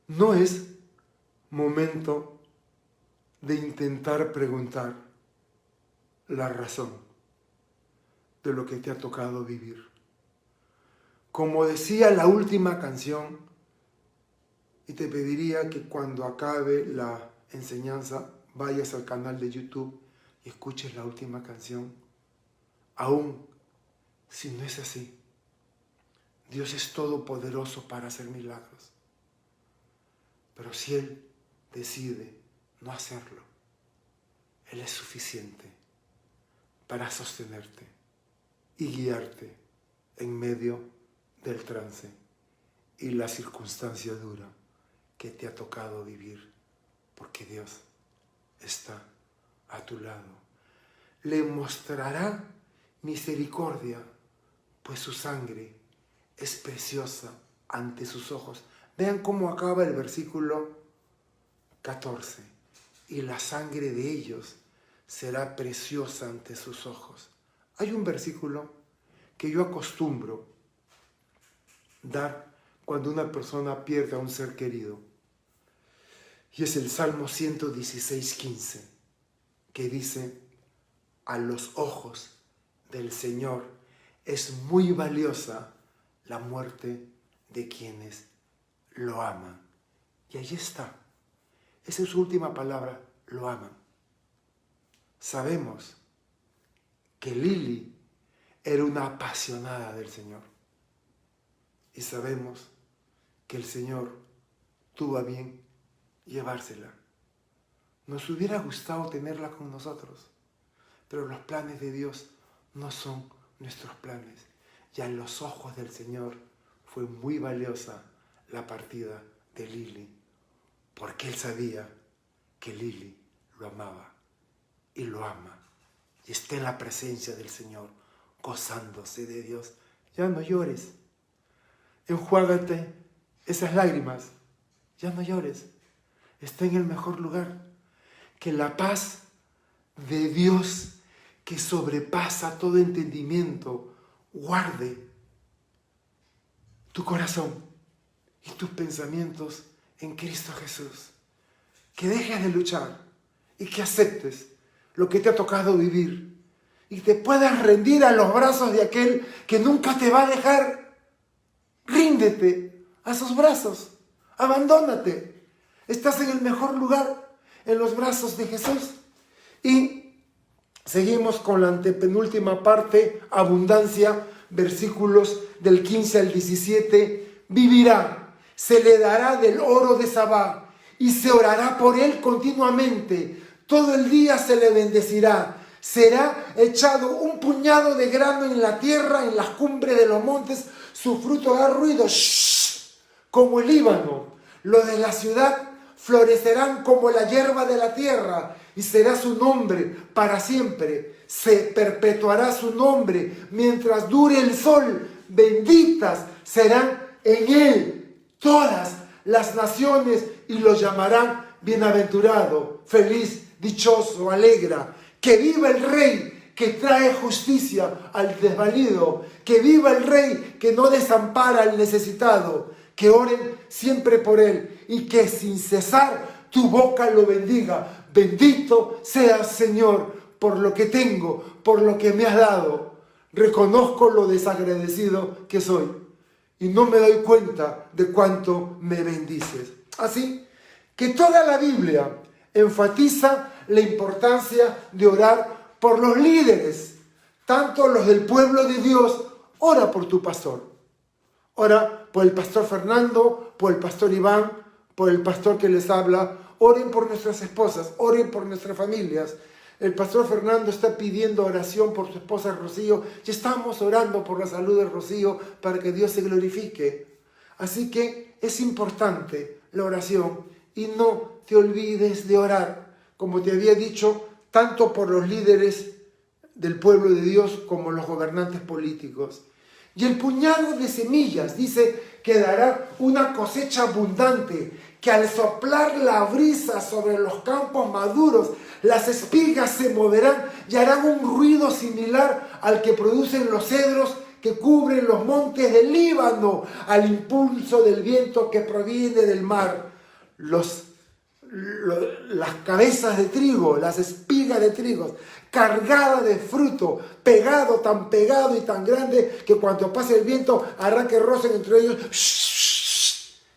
No es momento de intentar preguntar la razón de lo que te ha tocado vivir. Como decía la última canción, y te pediría que cuando acabe la enseñanza vayas al canal de YouTube y escuches la última canción. Aún si no es así, Dios es todopoderoso para hacer milagros. Pero si Él decide no hacerlo, Él es suficiente para sostenerte y guiarte en medio del trance y la circunstancia dura que te ha tocado vivir, porque Dios está a tu lado. Le mostrará misericordia, pues su sangre es preciosa ante sus ojos. Vean cómo acaba el versículo 14. Y la sangre de ellos será preciosa ante sus ojos. Hay un versículo que yo acostumbro dar cuando una persona pierde a un ser querido. Y es el Salmo 116:15, que dice: a los ojos del Señor es muy valiosa la muerte de quienes lo aman. Y allí está. Esa es su última palabra, lo aman. Sabemos que Lili era una apasionada del Señor. Y sabemos que el Señor tuvo a bien llevársela. Nos hubiera gustado tenerla con nosotros, pero los planes de Dios no son nuestros planes. Y a los ojos del Señor fue muy valiosa la partida de Lili, porque Él sabía que Lili lo amaba y lo ama. Y está en la presencia del Señor, gozándose de Dios. Ya no llores. Enjuágate esas lágrimas. Ya no llores. Está en el mejor lugar. Que la paz de Dios, que sobrepasa todo entendimiento, guarde tu corazón y tus pensamientos en Cristo Jesús. Que dejes de luchar y que aceptes lo que te ha tocado vivir y te puedas rendir a los brazos de aquel que nunca te va a dejar. Ríndete a sus brazos, abandónate. Estás en el mejor lugar, en los brazos de Jesús. Y seguimos con la antepenúltima parte, abundancia, versículos del 15 al 17. Vivirá, se le dará del oro de Sabá y se orará por él continuamente. Todo el día se le bendecirá. Será echado un puñado de grano en la tierra, en las cumbres de los montes. Su fruto da ruido, como el Líbano. Los de la ciudad florecerán como la hierba de la tierra, y será su nombre para siempre. Se perpetuará su nombre mientras dure el sol. Benditas serán en él todas las naciones y lo llamarán bienaventurado, feliz, dichoso, alegra. Que viva el Rey que trae justicia al desvalido. Que viva el Rey que no desampara al necesitado. Que oren siempre por él y que sin cesar tu boca lo bendiga. Bendito seas, Señor, por lo que tengo, por lo que me has dado. Reconozco lo desagradecido que soy y no me doy cuenta de cuánto me bendices. Así que toda la Biblia enfatiza la importancia de orar por los líderes, tanto los del pueblo de Dios. Ora por tu pastor. Ora por el pastor Fernando, por el pastor Iván, por el pastor que les habla. Oren por nuestras esposas, oren por nuestras familias. El pastor Fernando está pidiendo oración por su esposa Rocío y estamos orando por la salud de Rocío para que Dios se glorifique. Así que es importante la oración y no te olvides de orar, como te había dicho, tanto por los líderes del pueblo de Dios como los gobernantes políticos. Y el puñado de semillas, dice, que dará una cosecha abundante, que al soplar la brisa sobre los campos maduros, las espigas se moverán y harán un ruido similar al que producen los cedros que cubren los montes del Líbano, al impulso del viento que proviene del mar. Las cabezas de trigo, las espigas de trigo, cargadas de fruto, tan pegado y tan grande que cuando pase el viento arranque rocen entre ellos.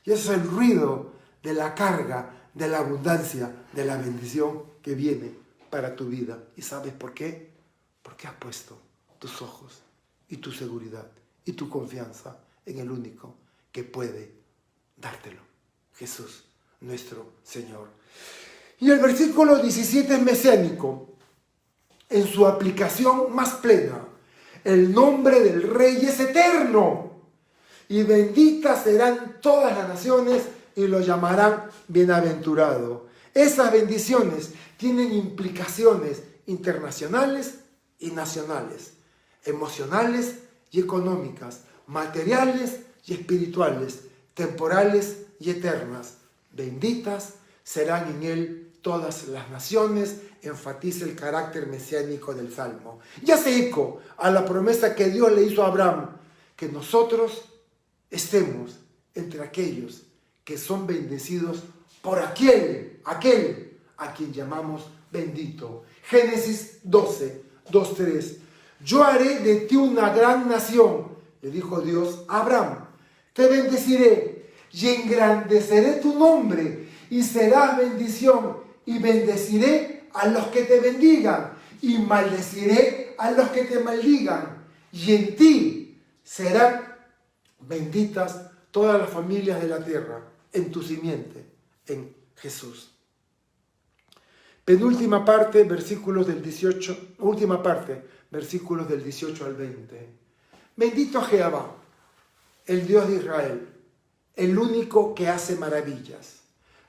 Y ese es el ruido de la carga, de la abundancia, de la bendición que viene para tu vida. ¿Y sabes por qué? Porque has puesto tus ojos y tu seguridad y tu confianza en el único que puede dártelo, Jesús, nuestro Señor. Y el versículo 17 es mesiánico en su aplicación más plena. El nombre del Rey es eterno, y benditas serán todas las naciones y lo llamarán bienaventurado. Esas bendiciones tienen implicaciones internacionales y nacionales, emocionales y económicas, materiales y espirituales, temporales y eternas. Benditas serán en él todas las naciones, enfatiza el carácter mesiánico del Salmo. Y hace eco a la promesa que Dios le hizo a Abraham, que nosotros estemos entre aquellos que son bendecidos por aquel a quien llamamos bendito. Génesis 12, 2, 3. Yo haré de ti una gran nación, le dijo Dios a Abraham. Te bendeciré y engrandeceré tu nombre y serás bendición, y bendeciré a los que te bendigan y maldeciré a los que te maldigan, y en ti serán benditas todas las familias de la tierra, en tu simiente, en Jesús. Penúltima parte, versículos del 18, última parte, versículos del 18 al 20. Bendito Jehová, el Dios de Israel, el único que hace maravillas.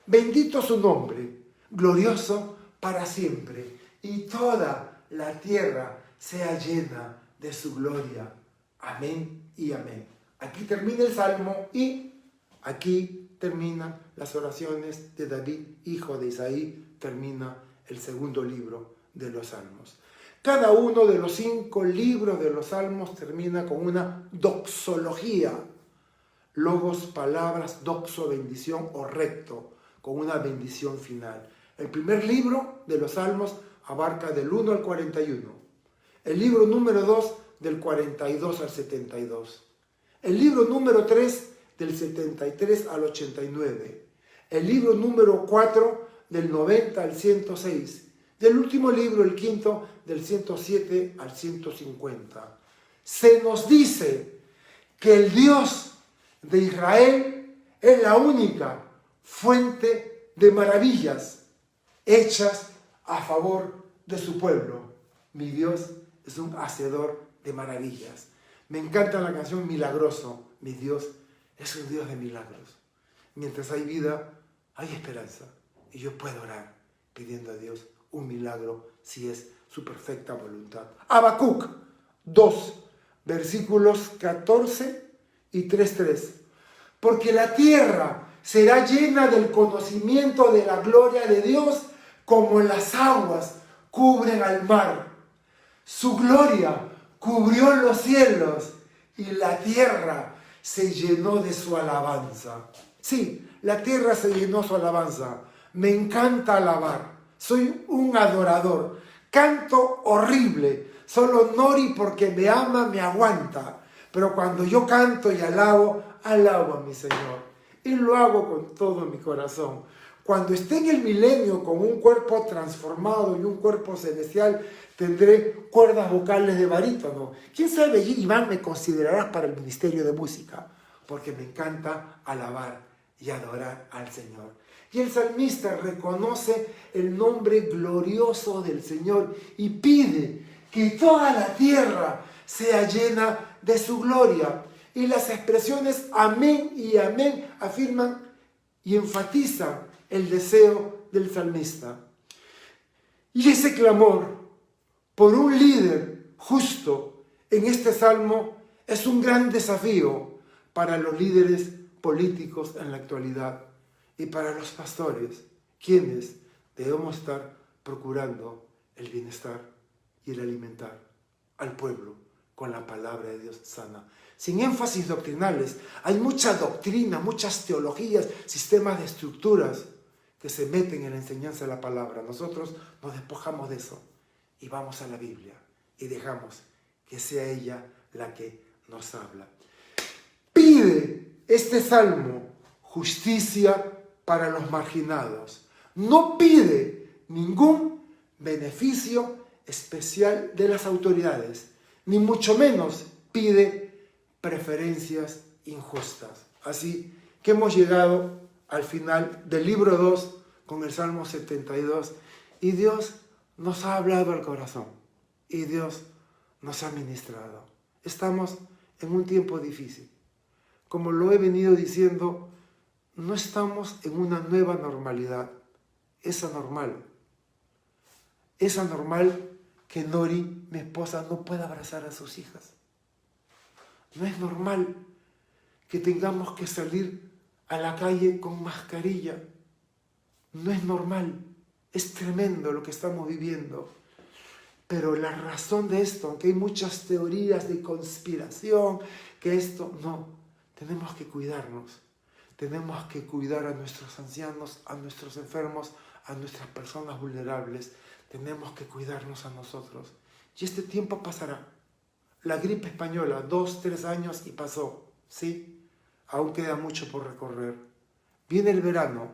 Bendito su nombre, glorioso para siempre, y toda la tierra sea llena de su gloria. Amén y amén. Aquí termina el Salmo y aquí terminan las oraciones de David, hijo de Isaí, termina el segundo libro de los Salmos. Cada uno de los 5 libros de los Salmos termina con una doxología. Logos, palabras, doxo, bendición o recto, con una bendición final. El primer libro de los Salmos abarca del 1 al 41. El libro número 2 del 42 al 72. El libro número 3 del 73 al 89. El libro número 4 del 90 al 106. Y el último libro, el quinto, del 107 al 150. Se nos dice que el Dios de Israel es la única fuente de maravillas hechas a favor de su pueblo. Mi Dios es un hacedor de maravillas. Me encanta la canción Milagroso. Mi Dios es un Dios de milagros. Mientras hay vida, hay esperanza. Y yo puedo orar pidiendo a Dios un milagro si es su perfecta voluntad. Habacuc 2, versículos 14 y 3:3. Porque la tierra será llena del conocimiento de la gloria de Dios, como las aguas cubren al mar. Su gloria cubrió los cielos y la tierra se llenó de su alabanza. Sí, la tierra se llenó de su alabanza. Me encanta alabar. Soy un adorador. Canto horrible. Solo Nori, porque me ama, me aguanta. Pero cuando yo canto y alabo a mi Señor. Y lo hago con todo mi corazón. Cuando esté en el milenio con un cuerpo transformado y un cuerpo celestial, tendré cuerdas vocales de barítono. ¿Quién sabe, Iván, me considerarás para el ministerio de música? Porque me encanta alabar y adorar al Señor. Y el salmista reconoce el nombre glorioso del Señor y pide que toda la tierra sea llena de su gloria. Y las expresiones amén y amén afirman y enfatizan el deseo del salmista. Y ese clamor por un líder justo en este salmo es un gran desafío para los líderes políticos en la actualidad y para los pastores, quienes debemos estar procurando el bienestar y el alimentar al pueblo con la palabra de Dios sana. Sin énfasis doctrinales, hay mucha doctrina, muchas teologías, sistemas de estructuras que se meten en la enseñanza de la palabra. Nosotros nos despojamos de eso y vamos a la Biblia y dejamos que sea ella la que nos habla. Pide este salmo justicia para los marginados. No pide ningún beneficio especial de las autoridades, ni mucho menos pide preferencias injustas. Así que hemos llegado al final del libro 2 con el Salmo 72 y Dios nos ha hablado al corazón y Dios nos ha ministrado. Estamos en un tiempo difícil. Como lo he venido diciendo, no estamos en una nueva normalidad. Es anormal. Es anormal que Nori, mi esposa, no pueda abrazar a sus hijas. No es normal que tengamos que salir a la calle con mascarilla. No es normal. Es tremendo lo que estamos viviendo. Pero la razón de esto, aunque hay muchas teorías de conspiración, que esto no, tenemos que cuidarnos. Tenemos que cuidar a nuestros ancianos, a nuestros enfermos, a nuestras personas vulnerables. Tenemos que cuidarnos a nosotros. Y este tiempo pasará. La gripe española, 2, 3 años y pasó. ¿Sí? Aún queda mucho por recorrer. Viene el verano.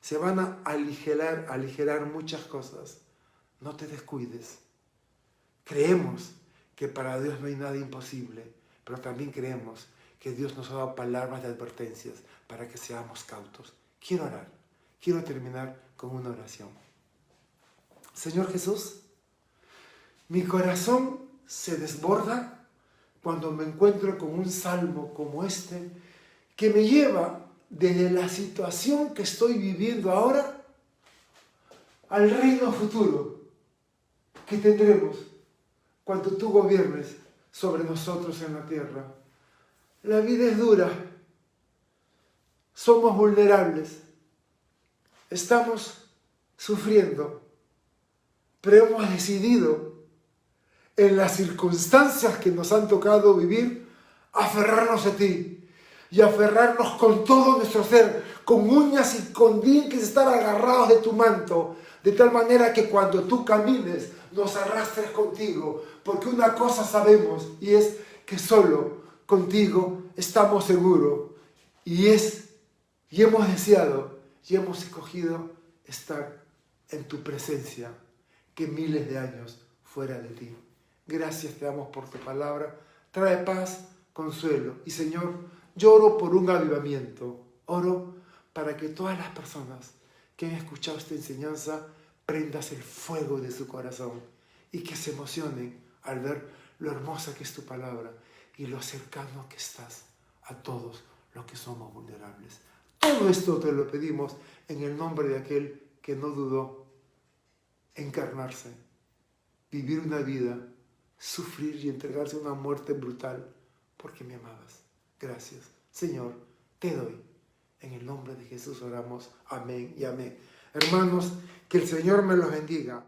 Se van a aligerar muchas cosas. No te descuides. Creemos que para Dios no hay nada imposible, pero también creemos que Dios nos ha dado palabras de advertencias para que seamos cautos. Quiero orar. Quiero terminar con una oración. Señor Jesús, mi corazón se desborda cuando me encuentro con un salmo como este que me lleva desde la situación que estoy viviendo ahora al reino futuro que tendremos cuando tú gobiernes sobre nosotros en la tierra. La vida es dura, somos vulnerables, estamos sufriendo, pero hemos decidido en las circunstancias que nos han tocado vivir, aferrarnos a ti y aferrarnos con todo nuestro ser, con uñas y con dientes, estar agarrados de tu manto, de tal manera que cuando tú camines nos arrastres contigo, porque una cosa sabemos y es que solo contigo estamos seguros y hemos deseado y hemos escogido estar en tu presencia que miles de años fuera de ti. Gracias te damos por tu palabra. Trae paz, consuelo. Y Señor, yo oro por un avivamiento. Oro para que todas las personas que han escuchado esta enseñanza prendas el fuego de su corazón y que se emocionen al ver lo hermosa que es tu palabra y lo cercano que estás a todos los que somos vulnerables. Todo esto te lo pedimos en el nombre de aquel que no dudó encarnarse, vivir una vida, sufrir y entregarse a una muerte brutal porque me amabas. Gracias, Señor, te doy. En el nombre de Jesús oramos. Amén y amén. Hermanos, que el Señor me los bendiga.